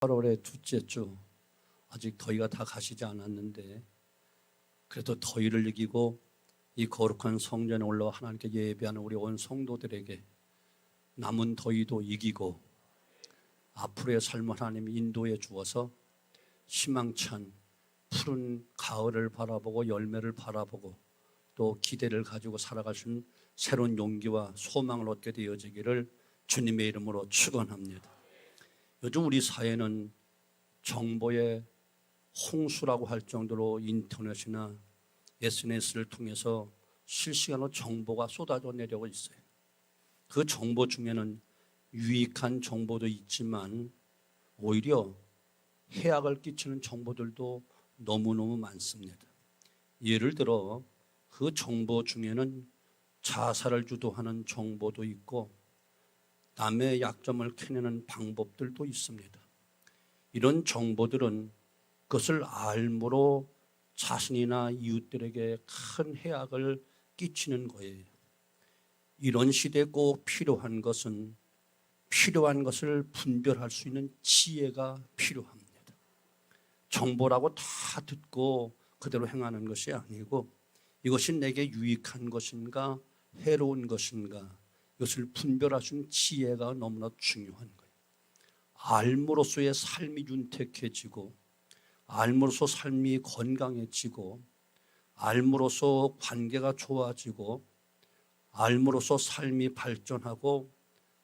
8월의 둘째 주, 아직 더위가 다 가시지 않았는데 그래도 더위를 이기고 이 거룩한 성전에 올라와 하나님께 예배하는 우리 온 성도들에게 남은 더위도 이기고 앞으로의 삶을 하나님 인도해 주어서 희망찬 푸른 가을을 바라보고 열매를 바라보고 또 기대를 가지고 살아갈 수 있는 새로운 용기와 소망을 얻게 되어지기를 주님의 이름으로 축원합니다. 요즘 우리 사회는 정보의 홍수라고 할 정도로 인터넷이나 SNS를 통해서 실시간으로 정보가 쏟아져 내려오고 있어요. 그 정보 중에는 유익한 정보도 있지만 오히려 해악을 끼치는 정보들도 너무너무 많습니다. 예를 들어 그 정보 중에는 자살을 주도하는 정보도 있고 남의 약점을 캐내는 방법들도 있습니다. 이런 정보들은 그것을 알므로 자신이나 이웃들에게 큰 해악을 끼치는 거예요. 이런 시대에 꼭 필요한 것은 필요한 것을 분별할 수 있는 지혜가 필요합니다. 정보라고 다 듣고 그대로 행하는 것이 아니고 이것이 내게 유익한 것인가 해로운 것인가 이것을 분별할 수 있는 지혜가 너무나 중요한 거예요. 알므로써의 삶이 윤택해지고 알므로써 삶이 건강해지고 알므로써 관계가 좋아지고 알므로써 삶이 발전하고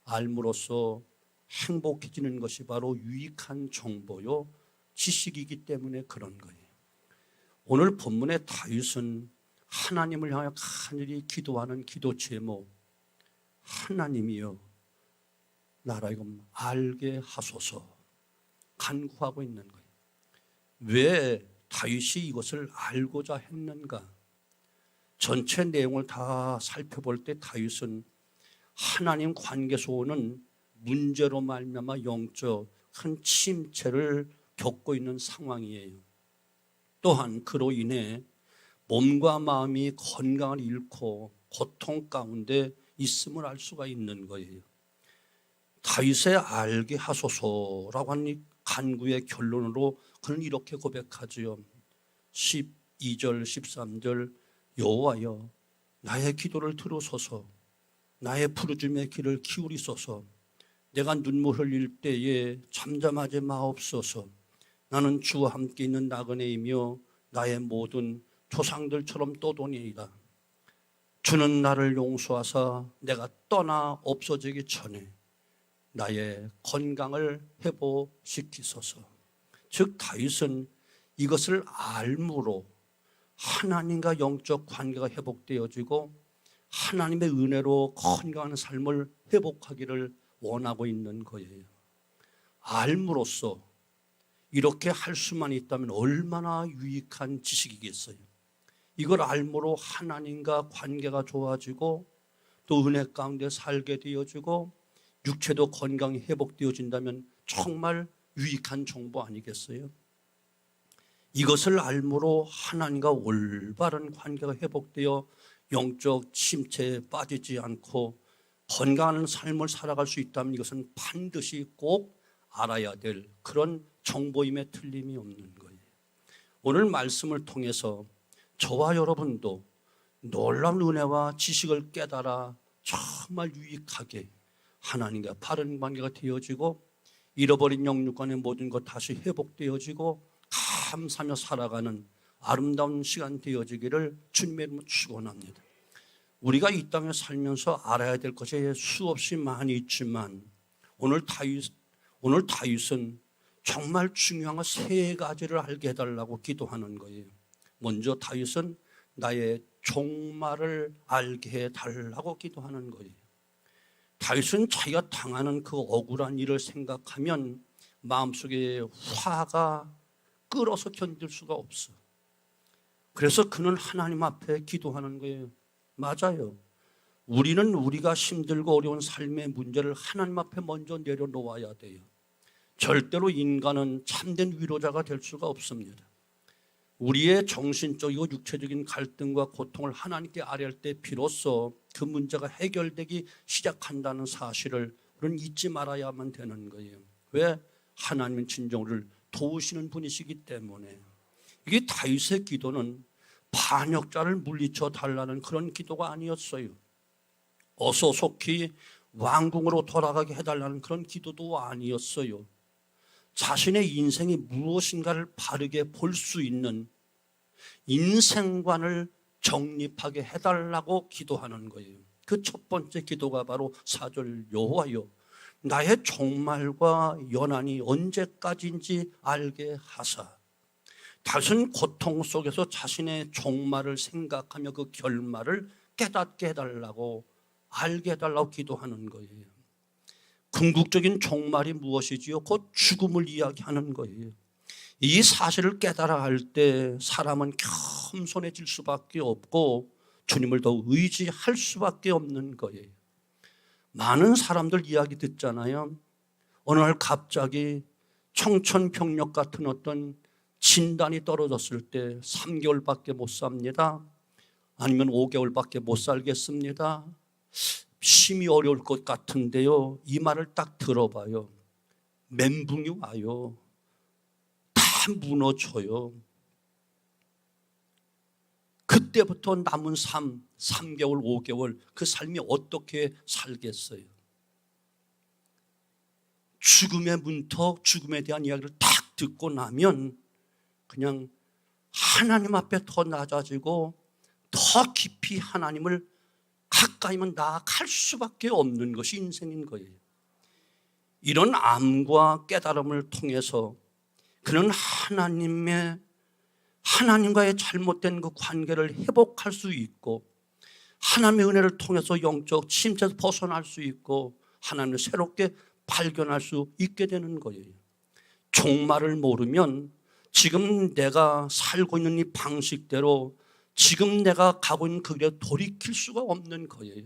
알므로써 행복해지는 것이 바로 유익한 정보요 지식이기 때문에 그런 거예요. 오늘 본문의 다윗은 하나님을 향하여 간절히 기도하는 기도 제목, 하나님이여 나라 이금 알게 하소서 간구하고 있는 거예요. 왜 다윗이 이것을 알고자 했는가? 전체 내용을 다 살펴볼 때 다윗은 하나님 관계에서 오는 문제로 말미암아 영적 큰 침체를 겪고 있는 상황이에요. 또한 그로 인해 몸과 마음이 건강을 잃고 고통 가운데 있음을 알 수가 있는 거예요. 다윗의 알게 하소서라고 하는 간구의 결론으로 그는 이렇게 고백하지요. 12절 13절 여호와여 나의 기도를 들으소서 나의 부르짖음의 귀를 기울이소서 내가 눈물 흘릴 때에 잠잠하지 마옵소서 나는 주와 함께 있는 나그네이며 나의 모든 조상들처럼 떠도니이다. 주는 나를 용서하사 내가 떠나 없어지기 전에 나의 건강을 회복시키소서. 즉 다윗은 이것을 알므로 하나님과 영적 관계가 회복되어지고 하나님의 은혜로 건강한 삶을 회복하기를 원하고 있는 거예요. 알므로써 이렇게 할 수만 있다면 얼마나 유익한 지식이겠어요. 이걸 알므로 하나님과 관계가 좋아지고 또 은혜 가운데 살게 되어지고 육체도 건강히 회복되어진다면 정말 유익한 정보 아니겠어요? 이것을 알므로 하나님과 올바른 관계가 회복되어 영적 침체에 빠지지 않고 건강한 삶을 살아갈 수 있다면 이것은 반드시 꼭 알아야 될 그런 정보임에 틀림이 없는 거예요. 오늘 말씀을 통해서 저와 여러분도 놀라운 은혜와 지식을 깨달아 정말 유익하게 하나님과 바른 관계가 되어지고 잃어버린 영육간의 모든 것 다시 회복되어지고 감사하며 살아가는 아름다운 시간 되어지기를 주님의 이름으로 축원합니다. 우리가 이 땅에 살면서 알아야 될 것이 수없이 많이 있지만 오늘 다윗은 정말 중요한 것 세 가지를 알게 해달라고 기도하는 거예요. 먼저 다윗은 나의 종말을 알게 해달라고 기도하는 거예요. 다윗은 자기가 당하는 그 억울한 일을 생각하면 마음속에 화가 끓어서 견딜 수가 없어. 그래서 그는 하나님 앞에 기도하는 거예요. 맞아요. 우리는 우리가 힘들고 어려운 삶의 문제를 하나님 앞에 먼저 내려놓아야 돼요. 절대로 인간은 참된 위로자가 될 수가 없습니다. 우리의 정신적이고 육체적인 갈등과 고통을 하나님께 아뢰할 때 비로소 그 문제가 해결되기 시작한다는 사실을 우리는 잊지 말아야만 되는 거예요. 왜? 하나님은 진정을 도우시는 분이시기 때문에 이게 다윗의 기도는 반역자를 물리쳐 달라는 그런 기도가 아니었어요. 어서 속히 왕궁으로 돌아가게 해달라는 그런 기도도 아니었어요. 자신의 인생이 무엇인가를 바르게 볼 수 있는 인생관을 정립하게 해달라고 기도하는 거예요. 그 첫 번째 기도가 바로 4절 여호와여 나의 종말과 연한이 언제까지인지 알게 하사. 다윗은 고통 속에서 자신의 종말을 생각하며 그 결말을 깨닫게 해달라고 알게 해달라고 기도하는 거예요. 궁극적인 종말이 무엇이지요? 곧 죽음을 이야기하는 거예요. 이 사실을 깨달아 할 때 사람은 겸손해질 수밖에 없고 주님을 더 의지할 수밖에 없는 거예요. 많은 사람들 이야기 듣잖아요. 어느 날 갑자기 청천벽력 같은 어떤 진단이 떨어졌을 때 3개월밖에 못 삽니다. 아니면 5개월밖에 못 살겠습니다. 심히 어려울 것 같은데요. 이 말을 딱 들어봐요. 멘붕이 와요. 다 무너져요. 그때부터 남은 삶, 3개월, 5개월 그 삶이 어떻게 살겠어요? 죽음의 문턱, 죽음에 대한 이야기를 딱 듣고 나면 그냥 하나님 앞에 더 낮아지고 더 깊이 하나님을 가까이만 나아갈 수밖에 없는 것이 인생인 거예요. 이런 암과 깨달음을 통해서 그는 하나님과의 잘못된 그 관계를 회복할 수 있고 하나님의 은혜를 통해서 영적 침체에서 벗어날 수 있고 하나님을 새롭게 발견할 수 있게 되는 거예요. 종말을 모르면 지금 내가 살고 있는 이 방식대로 지금 내가 가고 있는 그 길에 돌이킬 수가 없는 거예요.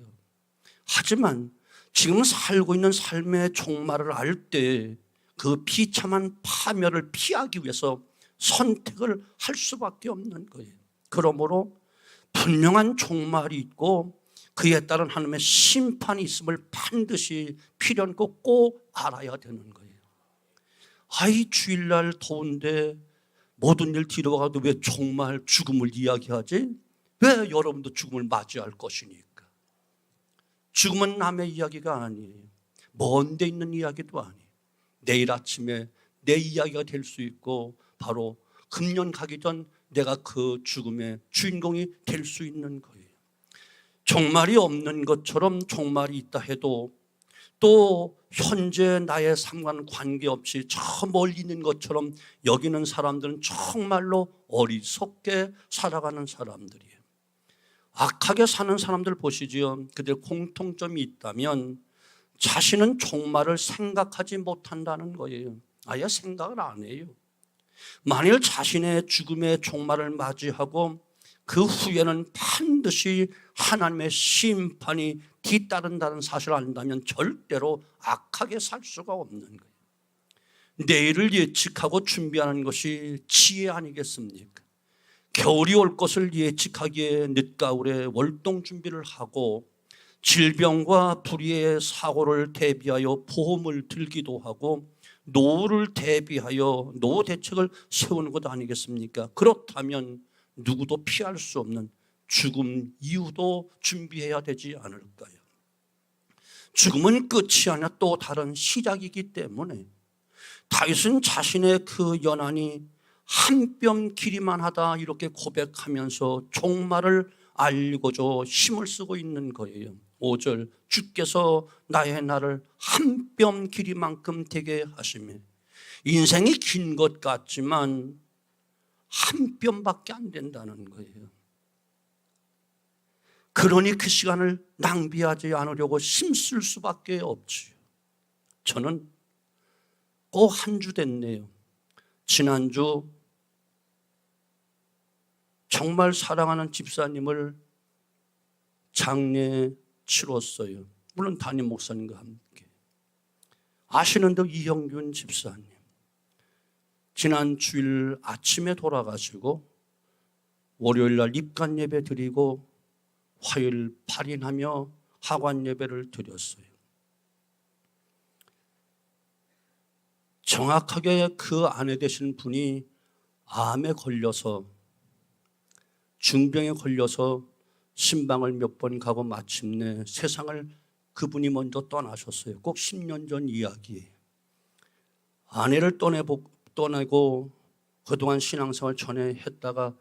하지만 지금 살고 있는 삶의 종말을 알 때 그 비참한 파멸을 피하기 위해서 선택을 할 수밖에 없는 거예요. 그러므로 분명한 종말이 있고 그에 따른 하나님의 심판이 있음을 반드시 필연코 꼭 알아야 되는 거예요. 아이 주일날 더운데 모든 일 뒤로 가도 왜 종말 죽음을 이야기하지? 왜 여러분도 죽음을 맞이할 것이니까. 죽음은 남의 이야기가 아니에요. 먼 데 있는 이야기도 아니에요. 내일 아침에 내 이야기가 될 수 있고 바로 금년 가기 전 내가 그 죽음의 주인공이 될 수 있는 거예요. 종말이 없는 것처럼 종말이 있다 해도 또 현재 나의 삶과는 관계없이 저 멀리 있는 것처럼 여기는 사람들은 정말로 어리석게 살아가는 사람들이에요. 악하게 사는 사람들 보시지요. 그들 공통점이 있다면 자신은 종말을 생각하지 못한다는 거예요. 아예 생각을 안 해요. 만일 자신의 죽음의 종말을 맞이하고 그 후에는 반드시 하나님의 심판이 뒤따른다는 사실을 안다면 절대로 악하게 살 수가 없는 거예요. 내일을 예측하고 준비하는 것이 지혜 아니겠습니까? 겨울이 올 것을 예측하기에 늦가을에 월동 준비를 하고 질병과 불의의 사고를 대비하여 보험을 들기도 하고 노후를 대비하여 노후 대책을 세우는 것 아니겠습니까? 그렇다면 누구도 피할 수 없는 죽음 이후도 준비해야 되지 않을까요? 죽음은 끝이 아니라 또 다른 시작이기 때문에 다윗은 자신의 그 연한이 한 뼘 길이만 하다 이렇게 고백하면서 종말을 알고자 힘을 쓰고 있는 거예요. 5절 주께서 나의 날을 한 뼘 길이만큼 되게 하시며 인생이 긴 것 같지만 한 뼘밖에 안 된다는 거예요. 그러니 그 시간을 낭비하지 않으려고 힘쓸 수밖에 없지요. 저는 꼭 한 주 됐네요. 지난주 정말 사랑하는 집사님을 장례 치렀어요. 물론 담임 목사님과 함께. 아시는 듯 이형균 집사님. 지난 주일 아침에 돌아가시고 월요일 날 입간 예배 드리고 화요일 발인하며 하관 예배를 드렸어요. 정확하게 그 아내 되신 분이 암에 걸려서 중병에 걸려서 신방을 몇 번 가고 마침내 세상을 그분이 먼저 떠나셨어요. 꼭 10년 전 이야기예요. 아내를 떠내고 그동안 신앙생활 전에 했다가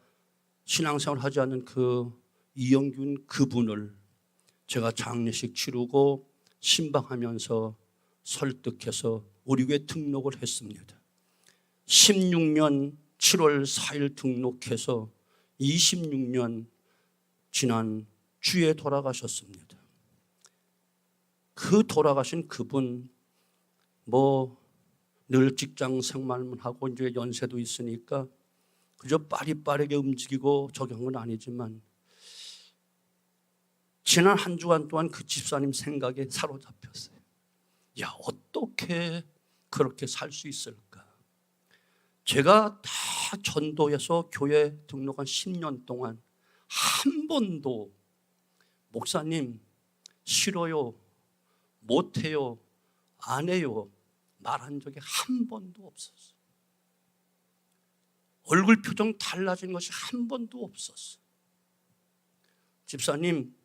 신앙생활 하지 않는 그 이영균 그분을 제가 장례식 치르고 신방하면서 설득해서 우리 교회 등록을 했습니다. 16년 7월 4일 등록해서 26년 지난 주에 돌아가셨습니다. 그 돌아가신 그분 늘 직장 생활만 하고 이제 연세도 있으니까 그저 빠르게 움직이고 저기 한 건 아니지만 지난 한 주간 동안 그 집사님 생각에 사로잡혔어요. 야, 어떻게 그렇게 살 수 있을까? 제가 다 전도해서 교회 등록한 10년 동안 한 번도 목사님 싫어요, 못해요, 안 해요 말한 적이 한 번도 없었어요. 얼굴 표정 달라진 것이 한 번도 없었어요. 집사님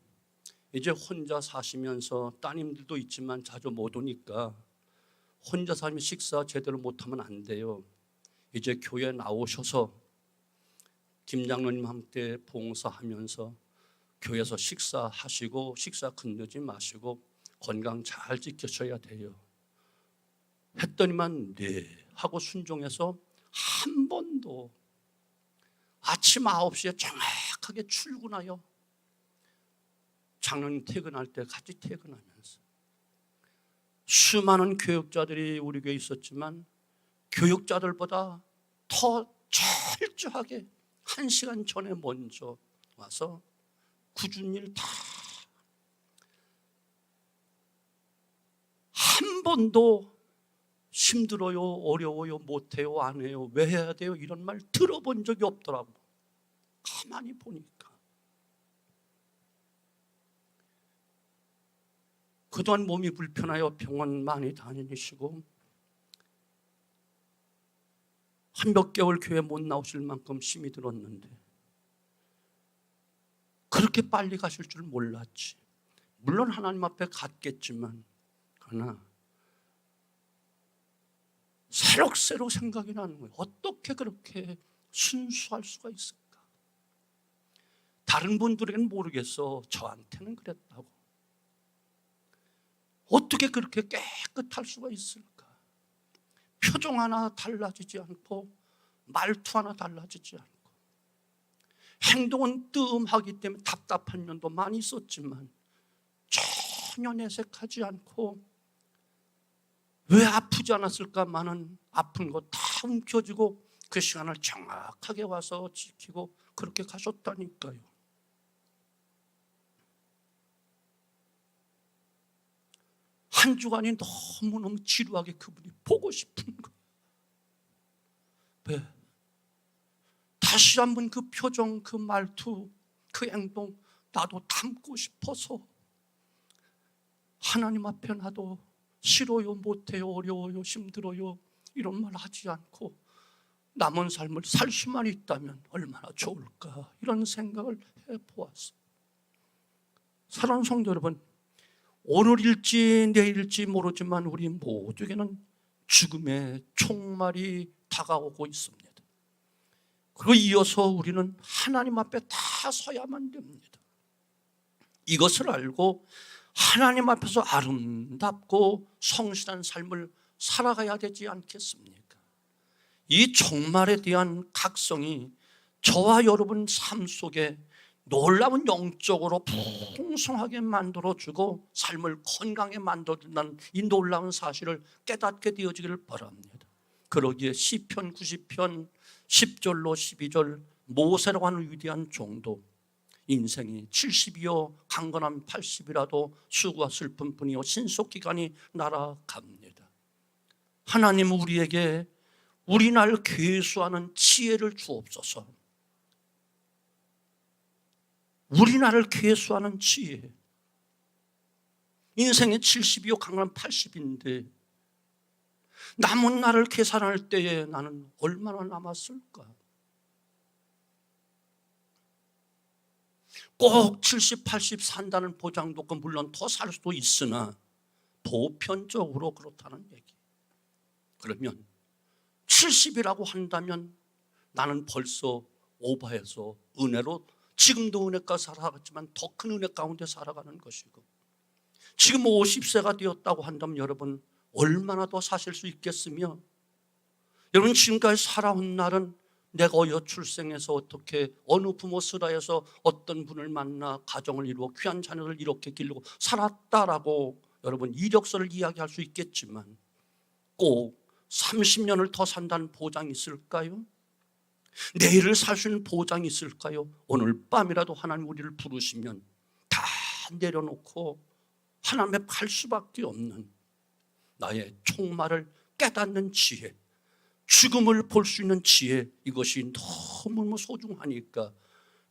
이제 혼자 사시면서 따님들도 있지만 자주 못 오니까 혼자 살면 식사 제대로 못하면 안 돼요. 이제 교회 나오셔서 김 장로님 함께 봉사하면서 교회에서 식사하시고 식사 건너지 마시고 건강 잘 지키셔야 돼요. 했더니만 네 하고 순종해서 한 번도 아침 9시에 정확하게 출근하여 장로님 퇴근할 때 같이 퇴근하면서 수많은 교육자들이 우리 교회에 있었지만 교육자들보다 더 철저하게 1시간 전에 먼저 와서 굳은 일 다 한 번도 힘들어요, 어려워요, 못해요, 안 해요, 왜 해야 돼요 이런 말 들어본 적이 없더라고. 가만히 보니까 그동안 몸이 불편하여 병원 많이 다니시고 한 몇 개월 교회 못 나오실 만큼 힘이 들었는데 그렇게 빨리 가실 줄 몰랐지. 물론 하나님 앞에 갔겠지만 그러나 새록새록 생각이 나는 거예요. 어떻게 그렇게 순수할 수가 있을까? 다른 분들에게는 모르겠어. 저한테는 그랬다고. 어떻게 그렇게 깨끗할 수가 있을까? 표정 하나 달라지지 않고 말투 하나 달라지지 않고 행동은 뜸하기 때문에 답답한 면도 많이 있었지만 전혀 내색하지 않고 왜 아프지 않았을까만은 아픈 거 다 움켜쥐고 그 시간을 정확하게 와서 지키고 그렇게 가셨다니까요. 한 주간이 너무너무 지루하게 그분이 보고 싶은 거예요. 왜? 다시 한번 그 표정, 그 말투, 그 행동 나도 담고 싶어서 하나님 앞에 나도 싫어요, 못해요, 어려워요, 힘들어요 이런 말 하지 않고 남은 삶을 살 수만 있다면 얼마나 좋을까 이런 생각을 해보았어요. 사랑하는 성도 여러분, 오늘일지 내일일지 모르지만 우리 모두에게는 죽음의 총말이 다가오고 있습니다. 그리고 이어서 우리는 하나님 앞에 다 서야만 됩니다. 이것을 알고 하나님 앞에서 아름답고 성실한 삶을 살아가야 되지 않겠습니까? 이 종말에 대한 각성이 저와 여러분 삶 속에 놀라운 영적으로 풍성하게 만들어주고 삶을 건강하게 만들어준다는 이 놀라운 사실을 깨닫게 되어지기를 바랍니다. 그러기에 시편 90편 10절로 12절 모세라고 하는 위대한 종도 인생이 70이요 강건함 80이라도 수고와 슬픔뿐이요 신속기간이 날아갑니다. 하나님은 우리에게 우리 날 괴수하는 지혜를 주옵소서. 우리 나를 괴수하는 지혜. 인생의 70이요 강건함 80인데 남은 날을 계산할 때에 나는 얼마나 남았을까? 꼭 70, 80 산다는 보장도 없고 물론 더 살 수도 있으나 보편적으로 그렇다는 얘기. 그러면 70이라고 한다면 나는 벌써 오버해서 은혜로 지금도 은혜가 살아갔지만 더 큰 은혜 가운데 살아가는 것이고, 지금 50세가 되었다고 한다면 여러분 얼마나 더 사실 수 있겠으며, 여러분 지금까지 살아온 날은 내가 어여 출생해서 어떻게 어느 부모 슬하에서 어떤 분을 만나 가정을 이루어 귀한 자녀를 이렇게 기르고 살았다라고 여러분 이력서를 이야기할 수 있겠지만 꼭 30년을 더 산다는 보장이 있을까요? 내일을 살 수 있는 보장이 있을까요? 오늘 밤이라도 하나님 우리를 부르시면 다 내려놓고 하나님의 팔 수밖에 없는 나의 종말을 깨닫는 지혜, 죽음을 볼 수 있는 지혜, 이것이 너무 소중하니까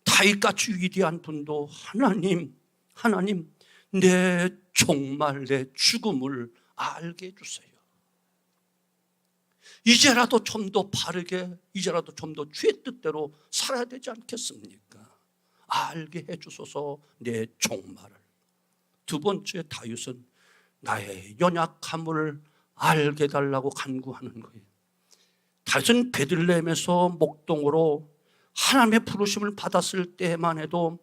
다윗같이 위대한 분도 하나님 내 종말, 내 죽음을 알게 해주세요. 이제라도 좀 더 바르게, 이제라도 좀 더 주의 뜻대로 살아야 되지 않겠습니까? 알게 해주소서 내 종말을. 두 번째, 다윗은 나의 연약함을 알게 해달라고 간구하는 거예요. 다윗은 베들레헴에서 목동으로 하나님의 부르심을 받았을 때만 해도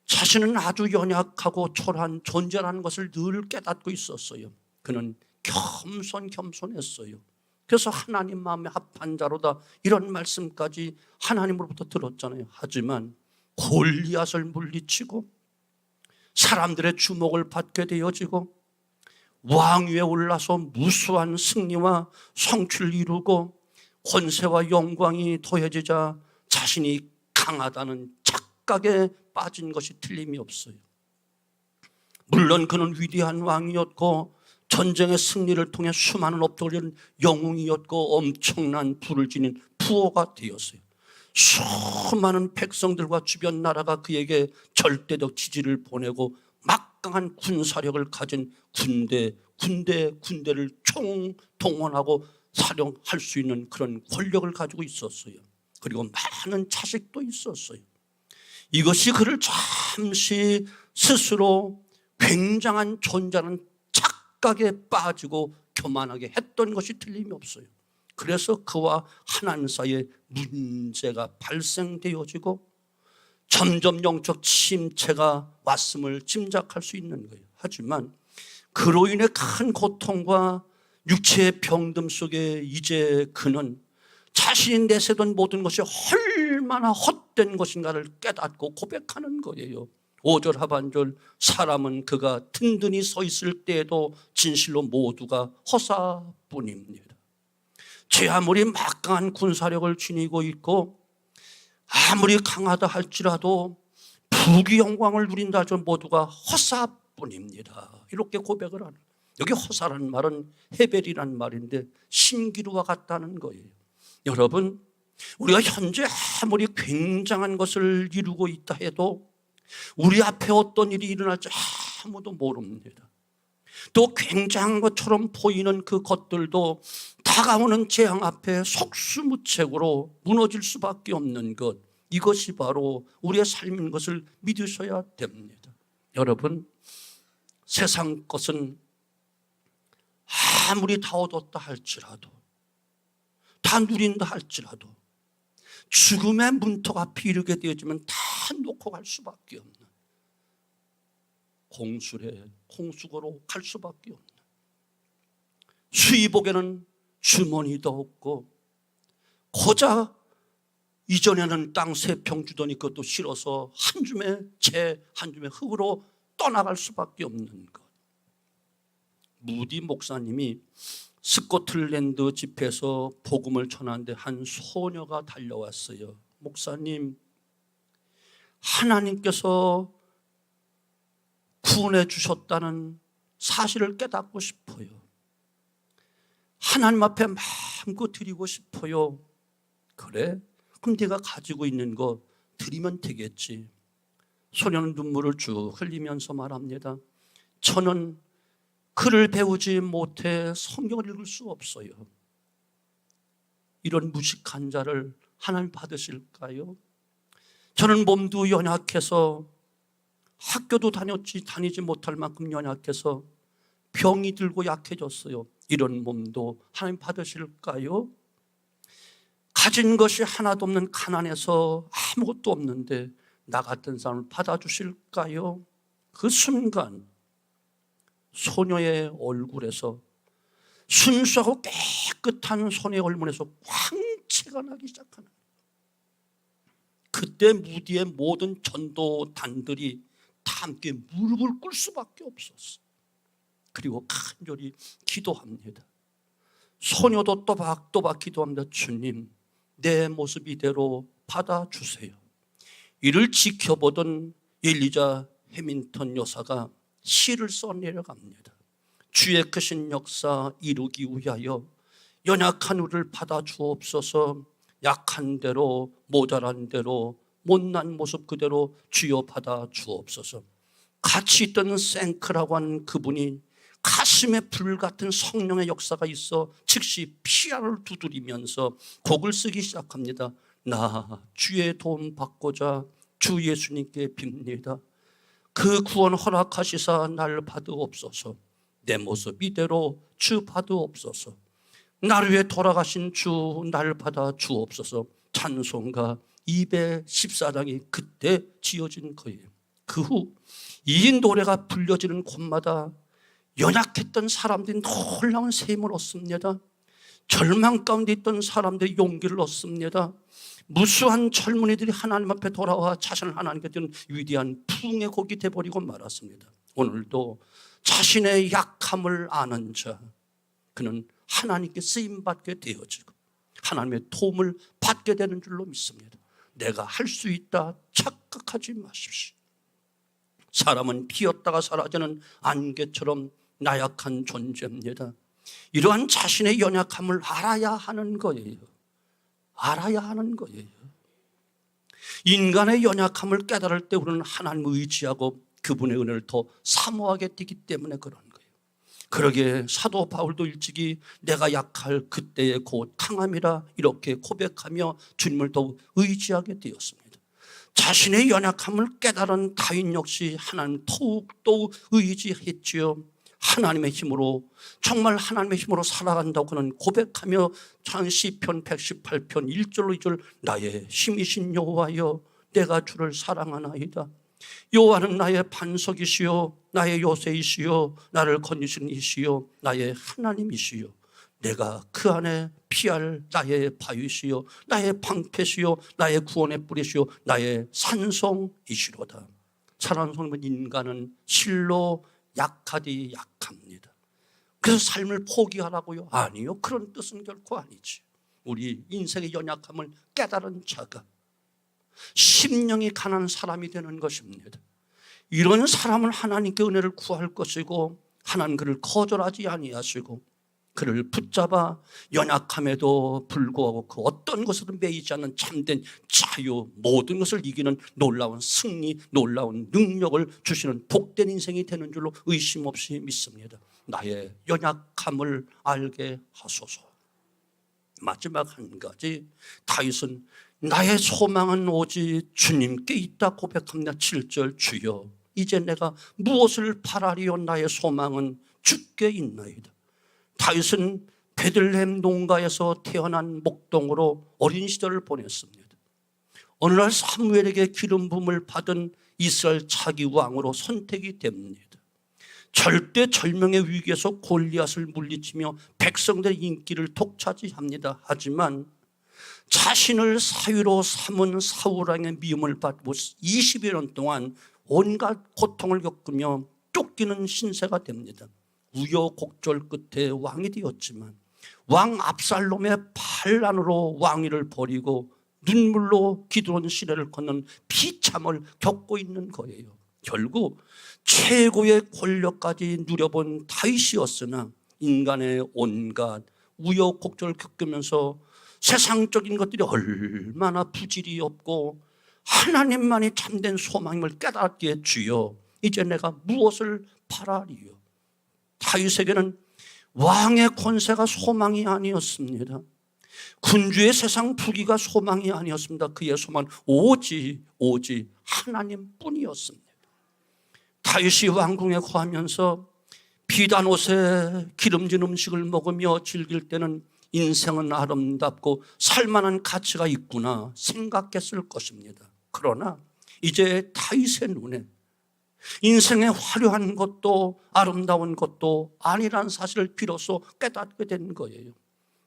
자신은 아주 연약하고 초라한 존재라는 것을 늘 깨닫고 있었어요. 그는 겸손했어요. 그래서 하나님 마음에 합한 자로다 이런 말씀까지 하나님으로부터 들었잖아요. 하지만 골리앗을 물리치고 사람들의 주목을 받게 되어지고 왕위에 올라서 무수한 승리와 성취를 이루고 권세와 영광이 더해지자 자신이 강하다는 착각에 빠진 것이 틀림이 없어요. 물론 그는 위대한 왕이었고 전쟁의 승리를 통해 수많은 업적을 영웅이었고 엄청난 부를 지닌 부호가 되었어요. 수많은 백성들과 주변 나라가 그에게 절대적 지지를 보내고 막강한 군사력을 가진 군대를 총동원하고 사령할 수 있는 그런 권력을 가지고 있었어요. 그리고 많은 자식도 있었어요. 이것이 그를 잠시 스스로 굉장한 존재라는 착각에 빠지고 교만하게 했던 것이 틀림이 없어요. 그래서 그와 하나님 사이에 문제가 발생되어지고 점점 영적 침체가 왔음을 짐작할 수 있는 거예요. 하지만 그로 인해 큰 고통과 육체의 병듦 속에 이제 그는 자신이 내세던 모든 것이 얼마나 헛된 것인가를 깨닫고 고백하는 거예요. 5절 하반절, 사람은 그가 든든히 서 있을 때에도 진실로 모두가 허사뿐입니다. 제 아무리 막강한 군사력을 지니고 있고 아무리 강하다 할지라도 부귀 영광을 누린다 할지라도 모두가 허사뿐입니다. 이렇게 고백을 하는. 여기 허사라는 말은 헤벨이라는 말인데 신기루와 같다는 거예요. 여러분, 우리가 현재 아무리 굉장한 것을 이루고 있다 해도 우리 앞에 어떤 일이 일어날지 아무도 모릅니다. 또 굉장한 것처럼 보이는 그 것들도 다가오는 재앙 앞에 속수무책으로 무너질 수밖에 없는 것, 이것이 바로 우리의 삶인 것을 믿으셔야 됩니다. 여러분, 세상 것은 아무리 다 얻었다 할지라도, 다 누린다 할지라도 죽음의 문턱 앞에 이르게 되어지면 다 놓고 갈 수밖에 없는, 홍수로 갈 수밖에 없는, 수의복에는 주머니도 없고 고작 이전에는 땅 3평 주더니 그것도 실어서 한 줌의 흙으로 떠나갈 수밖에 없는 것. 무디 목사님이 스코틀랜드 집회에서 복음을 전하는데 한 소녀가 달려왔어요. 목사님, 하나님께서 구원해 주셨다는 사실을 깨닫고 싶어요. 하나님 앞에 마음껏 드리고 싶어요. 그래? 그럼 네가 가지고 있는 거 드리면 되겠지. 소녀는 눈물을 쭉 흘리면서 말합니다. 저는 글을 배우지 못해 성경을 읽을 수 없어요. 이런 무식한 자를 하나님 받으실까요? 저는 몸도 연약해서 학교도 다니지 못할 만큼 연약해서 병이 들고 약해졌어요. 이런 몸도 하나님 받으실까요? 가진 것이 하나도 없는 가난해서 아무것도 없는데 나 같은 사람을 받아주실까요? 그 순간 소녀의 얼굴에서, 순수하고 깨끗한 소녀의 얼굴에서 광채가 나기 시작하는, 그때 무디의 모든 전도단들이 다 함께 무릎을 꿇을 수밖에 없었어. 그리고 간절히 기도합니다. 소녀도 또박또박 기도합니다. 주님, 내 모습 이대로 받아주세요. 이를 지켜보던 엘리자 해민턴 여사가 시를 써 내려갑니다. 주의 크신 역사 이루기 위하여 연약한 우리를 받아주옵소서. 약한 대로, 모자란 대로, 못난 모습 그대로 주여 받아주옵소서. 같이 있던 생크라고 하는 그분이 가슴에 불같은 성령의 역사가 있어 즉시 피아노를 두드리면서 곡을 쓰기 시작합니다. 나 주의 도움 받고자 주 예수님께 빕니다. 그 구원 허락하시사 날 받으옵소서. 내 모습 이대로 주 받으옵소서. 나를 위해 돌아가신 주 날 받아 주옵소서. 찬송가 214장이 그때 지어진 거예요. 그 후 이 노래가 불려지는 곳마다 연약했던 사람들이 놀라운 셈을 얻습니다. 절망 가운데 있던 사람들이 용기를 얻습니다. 무수한 젊은이들이 하나님 앞에 돌아와 자신을 하나님께 드는 위대한 부흥의 곡이 되어버리고 말았습니다. 오늘도 자신의 약함을 아는 자, 그는 하나님께 쓰임받게 되어지고 하나님의 도움을 받게 되는 줄로 믿습니다. 내가 할 수 있다 착각하지 마십시오. 사람은 피었다가 사라지는 안개처럼 나약한 존재입니다. 이러한 자신의 연약함을 알아야 하는 거예요. 알아야 하는 거예요. 인간의 연약함을 깨달을 때 우리는 하나님을 의지하고 그분의 은혜를 더 사모하게 되기 때문에 그런 거예요. 그러기에 사도 바울도 일찍이 내가 약할 그때의 곧 강함이라 이렇게 고백하며 주님을 더욱 의지하게 되었습니다. 자신의 연약함을 깨달은 다윗 역시 하나님 더욱더욱 의지했지요. 하나님의 힘으로, 정말 하나님의 힘으로 살아간다고 그는 고백하며 시편 118편 1절로 2절 나의 힘이신 여호와여 내가 주를 사랑하나이다. 여호와는 나의 반석이시요 나의 요새이시요 나를 건지시는 이시요 나의 하나님이시요 내가 그 안에 피할 나의 바위시요 나의 방패시요 나의 구원의 뿌리시요 나의 산성이시로다. 사랑하는 성도는 인간은 실로 약하디 약합니다. 그래서 삶을 포기하라고요? 아니요. 그런 뜻은 결코 아니지. 우리 인생의 연약함을 깨달은 자가 심령이 강한 사람이 되는 것입니다. 이런 사람은 하나님께 은혜를 구할 것이고 하나님 그를 거절하지 아니하시고 그를 붙잡아 연약함에도 불구하고 그 어떤 것으로 매이지 않는 참된 자유, 모든 것을 이기는 놀라운 승리, 놀라운 능력을 주시는 복된 인생이 되는 줄로 의심 없이 믿습니다. 나의 연약함을 알게 하소서. 마지막 한 가지, 다윗은 나의 소망은 오직 주님께 있다 고백합니다. 7절 주여 이제 내가 무엇을 바라리요 나의 소망은 주께 있나이다. 다윗은 베들레헴 농가에서 태어난 목동으로 어린 시절을 보냈습니다. 어느 날 사무엘에게 기름 부음을 받은 이스라엘 차기 왕으로 선택이 됩니다. 절대절명의 위기에서 골리앗을 물리치며 백성들의 인기를 독차지합니다. 하지만 자신을 사위로 삼은 사울왕의 미움을 받고 20여 년 동안 온갖 고통을 겪으며 쫓기는 신세가 됩니다. 우여곡절 끝에 왕이 되었지만 왕 압살롬의 반란으로 왕위를 버리고 눈물로 기드론 시내를 걷는 비참을 겪고 있는 거예요. 결국 최고의 권력까지 누려본 다윗이었으나 인간의 온갖 우여곡절을 겪으면서 세상적인 것들이 얼마나 부질이 없고 하나님만이 참된 소망임을 깨닫기에 주여 이제 내가 무엇을 바라리요. 다윗에게는 왕의 권세가 소망이 아니었습니다. 군주의 세상 부귀가 소망이 아니었습니다. 그의 소망은 오직 하나님뿐이었습니다. 다윗이 왕궁에 거하면서 비단 옷에 기름진 음식을 먹으며 즐길 때는 인생은 아름답고 살만한 가치가 있구나 생각했을 것입니다. 그러나 이제 다윗의 눈에 인생의 화려한 것도 아름다운 것도 아니란 사실을 비로소 깨닫게 된 거예요.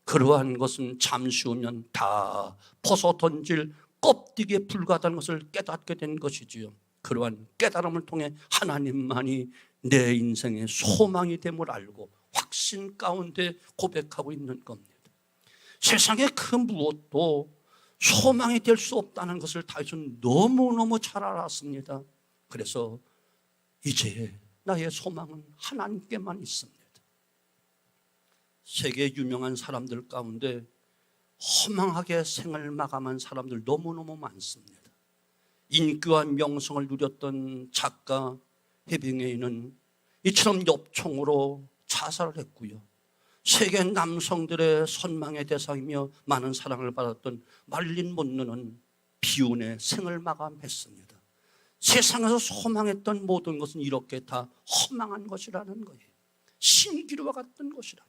그러한 것은 잠시 후면 다 벗어 던질 껍데기에 불과하다는 것을 깨닫게 된 것이지요. 그러한 깨달음을 통해 하나님만이 내 인생의 소망이 됨을 알고 확신 가운데 고백하고 있는 겁니다. 세상의 그 무엇도 소망이 될 수 없다는 것을 다윗은 너무너무 잘 알았습니다. 그래서 이제 나의 소망은 하나님께만 있습니다. 세계 유명한 사람들 가운데 허망하게 생을 마감한 사람들 너무너무 많습니다. 인기와 명성을 누렸던 작가 헤밍웨이는 이처럼 엽총으로 자살을 했고요. 세계 남성들의 선망의 대상이며 많은 사랑을 받았던 말린 몬로는 비운의 생을 마감했습니다. 세상에서 소망했던 모든 것은 이렇게 다 허망한 것이라는 거예요. 신기루와 같은 것이라.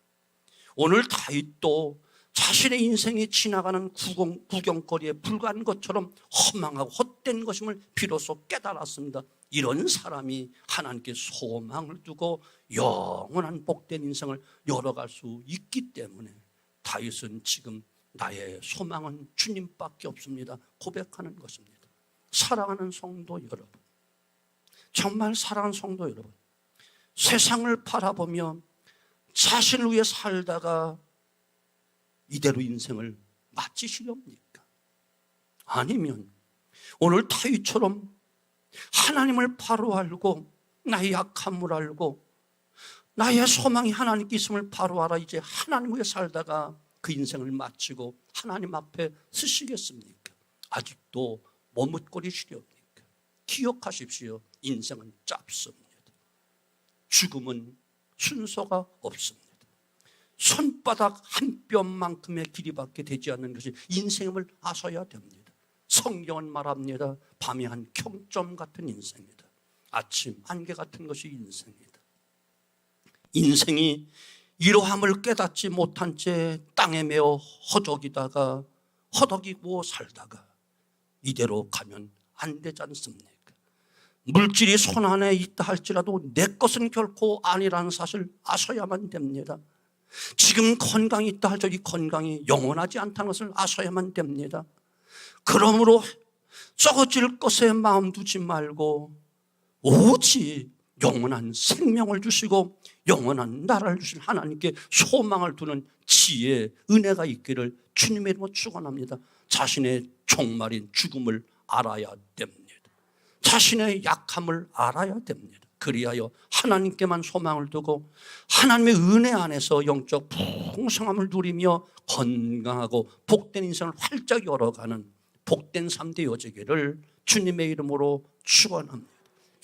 오늘 다윗도 자신의 인생이 지나가는 구경거리에 불과한 것처럼 허망하고 헛된 것임을 비로소 깨달았습니다. 이런 사람이 하나님께 소망을 두고 영원한 복된 인생을 열어갈 수 있기 때문에 다윗은 지금 나의 소망은 주님밖에 없습니다 고백하는 것입니다. 사랑하는 성도 여러분, 정말 사랑하는 성도 여러분, 세상을 바라보며 자신을 위해 살다가 이대로 인생을 마치시렵니까? 아니면 오늘 다윗처럼 하나님을 바로 알고 나의 약함을 알고 나의 소망이 하나님께 있음을 바로 알아 이제 하나님 위해 살다가 그 인생을 마치고 하나님 앞에 서시겠습니까? 아직도 머뭇거리시렵니까? 기억하십시오. 인생은 짧습니다. 죽음은 순서가 없습니다. 손바닥 한 뼘만큼의 길이밖에 되지 않는 것이 인생임을 아셔야 됩니다. 성경은 말합니다. 밤이 한 경점 같은 인생이다. 아침 안개 같은 것이 인생이다. 인생이 이러함을 깨닫지 못한 채 땅에 매어 허덕이고 살다가 이대로 가면 안 되지 않습니까? 물질이 손 안에 있다 할지라도 내 것은 결코 아니라는 사실 아셔야만 됩니다. 지금 건강이 있다 할지라도 이 건강이 영원하지 않다는 것을 아셔야만 됩니다. 그러므로 썩어질 것에 마음 두지 말고 오직 영원한 생명을 주시고 영원한 나라를 주실 하나님께 소망을 두는 지혜, 은혜가 있기를 주님의 이름으로 축원합니다. 자신의 종말인 죽음을 알아야 됩니다. 자신의 약함을 알아야 됩니다. 그리하여 하나님께만 소망을 두고 하나님의 은혜 안에서 영적 풍성함을 누리며 건강하고 복된 인생을 활짝 열어가는 복된 삶 되어지기를 주님의 이름으로 축원합니다.